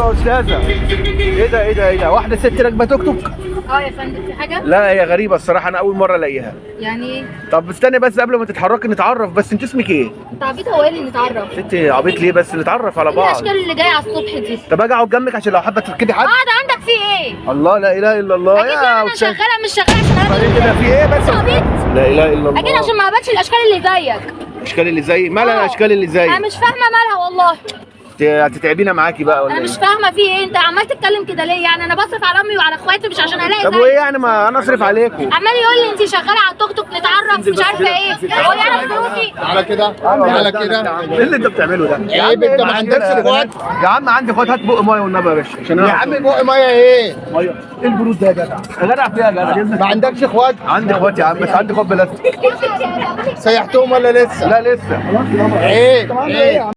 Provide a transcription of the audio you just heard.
يا استاذه. ايه ده ايه ده ايه ده؟ واحده ست راكبه توك توك؟ يا فندم، في حاجه؟ لا هي غريبه الصراحه، انا اول مره الاقيها. يعني ايه؟ طب استني بس قبل ما تتحركي نتعرف، بس انت اسمك ايه؟ انت عبيط؟ هو ايه اللي نتعرف؟ انت عبيط ليه بس؟ نتعرف على ايه بعض. الاشكال اللي جايه على الصبح دي؟ طب اجي اقعد جنبك عشان لو حابه تركبي حد. ده عندك في ايه؟ الله، لا اله الا الله. اكيد يعني انا أستاذ. شغاله مش شغاله عشان انا بعدين كده في ايه بس؟ انت عبيط؟ لا اله الا الله. اكيد عشان ما قابلتش الاشكال اللي زيك. الاشكال اللي زي مالها؟ الاشكال اللي زي انا مش فاهمه مالها والله. هتتعبينا معاكي بقى ولا انا ايه؟ مش فاهمه في ايه، انت عمال تتكلم كده ليه؟ يعني انا بصرف على امي وعلى اخواتي مش عشان الاقي طب زيك. وايه يعني ما انا اصرف عليكم؟ عمال يقول لي انت شغاله على التوك توك نتعرف مش عارفه ايه. هو يعرف فلوسي؟ على كده على كده. ايه اللي انت بتعمله ده؟ عيب، انت ما عندكش اخوات؟ يا عم عندي اخوات، هات بق ميه والنبي يا باشا عشان يا عم بق ميه ايه؟ ميه. ايه البرود ده يا جدع؟ يا جدع فيها يا جدع. ما عندكش اخوات؟ عندي اخوات يا عم، بس عندي اخوات بلاستيك. سيحتهم ولا لسه؟ لا لسه. عيب عيب.